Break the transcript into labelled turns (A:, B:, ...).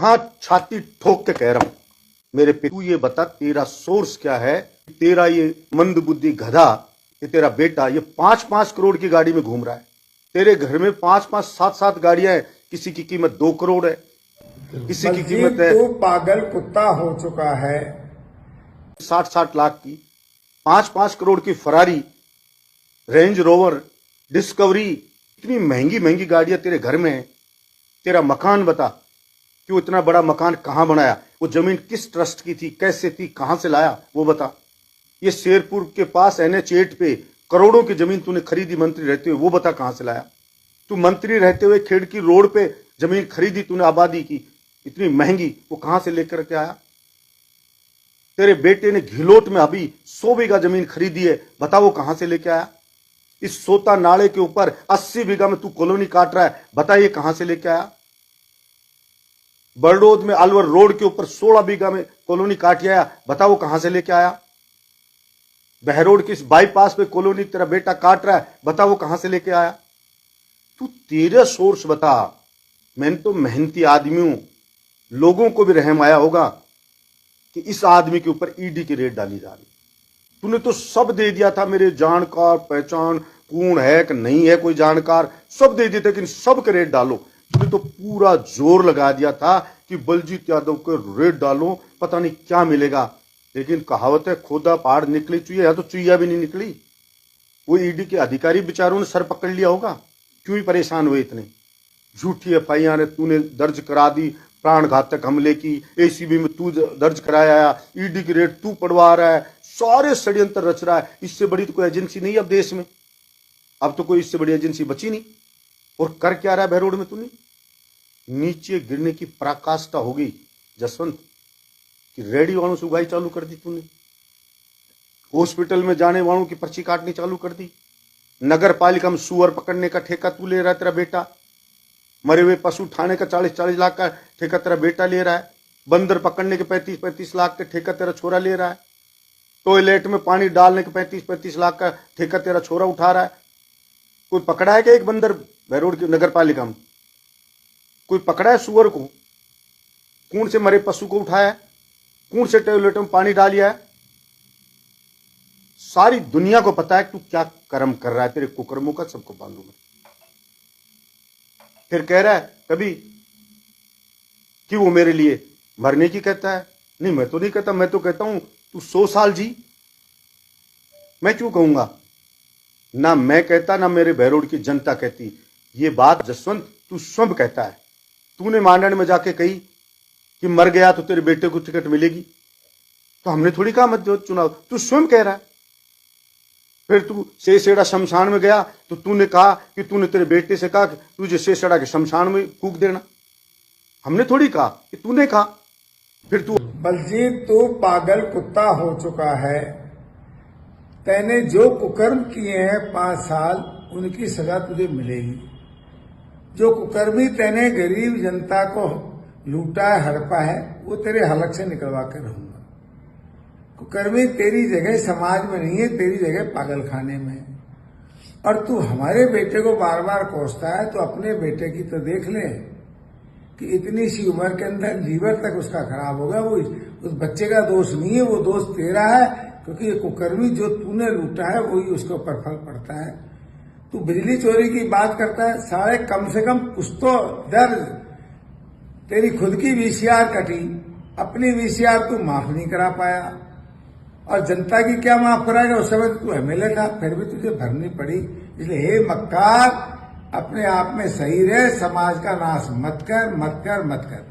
A: यहां छाती ठोक के कह रहा हूं मेरे पे, तू ये बता तेरा सोर्स क्या है? तेरा ये मंदबुद्धि गधा, ये तेरा बेटा ये 5-5 करोड़ की गाड़ी में घूम रहा है। तेरे घर में 5-5 7-7 गाड़ियां हैं, किसी की कीमत 2 करोड़ है, किसी की कीमत है
B: तो पागल कुत्ता हो चुका है
A: 60-60 लाख की। 5-5 करोड़ की फरारी, रेंज रोवर, डिस्कवरी, इतनी महंगी महंगी गाड़ियां तेरे घर में है। तेरा मकान बता कि वो इतना बड़ा मकान कहां बनाया? वो जमीन किस ट्रस्ट की थी, कैसे थी, कहां से लाया वो बता। ये शेरपुर के पास NH8 पे करोड़ों की जमीन तूने खरीदी मंत्री रहते हुए, वो बता कहां से लाया। तू मंत्री रहते हुए खेड़की रोड पे जमीन खरीदी तूने, आबादी की इतनी महंगी, वो कहां से लेकर के आया? तेरे बेटे ने घिलोट में अभी 100 बीघा जमीन खरीदी है, बता वो कहां से लेके आया। इस सोता नाले के ऊपर 80 बीघा में तू कॉलोनी काट रहा है, बता ये कहां से लेके आया। बरडोद में अलवर रोड के ऊपर 16 बीघा में कॉलोनी काट आया, बता वो कहां से लेके आया। बहरोड की इस बाईपास पे कॉलोनी तेरा बेटा काट रहा है, बता वो कहां से लेके आया। तू तेरा सोर्स बता। मैं तो मेहनती आदमी हूं, लोगों को भी रहम आया होगा कि इस आदमी के ऊपर ईडी की रेड डाली जा रही। तूने तो सब दे दिया था, मेरे जानकार पहचान कौन है कि नहीं है, कोई जानकार सब दे दिए थे, लेकिन सब के रेड डालो। तूने तो पूरा जोर लगा दिया था कि बलजीत यादव के रेड डालो, पता नहीं क्या मिलेगा। लेकिन कहावत है खोदा पहाड़ निकली चुईया, या तो चुईया भी नहीं निकली। वो ईडी के अधिकारी बेचारों ने सर पकड़ लिया होगा, क्यों ही परेशान हुए इतने। झूठी FIR तूने दर्ज करा दी, प्राण घातक हमले की ACB में तू दर्ज कराया, ईडी की रेड तू पड़वा रहा है, सारे षड्यंत्र रच रहा है। इससे बड़ी तो कोई एजेंसी नहीं अब देश में, अब तो कोई इससे बड़ी एजेंसी बची नहीं। और कर क्या रहा है बहरोड में तूने? नीचे गिरने की पराकाष्ठा हो गई जसवंत कि रेडी वालों से उगाई चालू कर दी तूने, हॉस्पिटल में जाने वालों की पर्ची काटनी चालू कर दी, नगर पालिका में सुअर पकड़ने का ठेका तू ले रहा है, तेरा बेटा मरे हुए पशु उठाने का 40-40 लाख का ठेका तेरा बेटा ले रहा है, बंदर पकड़ने के 35-35 लाख का ठेका तेरा छोरा ले रहा है, टॉयलेट में पानी डालने के 35-35 लाख का ठेका तेरा छोरा उठा रहा है। कोई पकड़ा है क्या एक बंदर बहरोड की नगर पालिका में? कोई पकड़ा है सुअर को? कौन से मरे पशु को उठाया है? कौन से टॉयलेट में पानी डालिया है? सारी दुनिया को पता है तू क्या कर्म कर रहा है, तेरे कुकर्मों का सबको मालूम है। फिर कह रहा है कभी कि वो मेरे लिए मरने की कहता है। नहीं, मैं तो नहीं कहता, मैं तो कहता हूं तू 100 साल जी। मैं क्यों कहूंगा? ना मैं कहता, ना मेरे बहरोड की जनता कहती ये बात। जसवंत तू स्वयं कहता है, तूने मांडन में जाके कही कि मर गया तो तेरे बेटे को टिकट मिलेगी, तो हमने थोड़ी कहा मत दो चुनाव, तू स्वयं कह रहा है। फिर तू सेसेड़ा शमशान में गया तो तूने कहा कि तूने तेरे बेटे से कहा कि तुझे सेसेड़ा के शमशान में फूंक देना, हमने थोड़ी कहा कि तूने कहा। फिर तू
B: बलजीत तू पागल कुत्ता हो चुका है। तैने जो कुकर्म किए हैं 5 साल, उनकी सजा तुझे मिलेगी। जो कुकर्मी तैने गरीब जनता को लूटा है, हड़पा है, वो तेरे हलक से निकलवा कर रहूंगा। कुकर्मी तेरी जगह समाज में नहीं है, तेरी जगह पागल खाने में है। और तू हमारे बेटे को बार बार कोसता है, तो अपने बेटे की तो देख ले कि इतनी सी उम्र के अंदर लीवर तक उसका खराब होगा। वो उस बच्चे का दोष नहीं है, वो दोष तेरा है, क्योंकि ये कुकर्मी जो तूने लूटा है वही उसके ऊपर फल पड़ता है। तू बिजली चोरी की बात करता है, सारे कम से कम कुछ तो दर्ज। तेरी खुद की VCR कटी, अपनी VCR तू माफ नहीं करा पाया, और जनता की क्या माफ कराएगा? उस समय तू MLA था, फिर भी तुझे भरनी पड़ी। इसलिए हे मक्कार, अपने आप में सही रहे, समाज का नाश मत कर, मत कर, मत कर।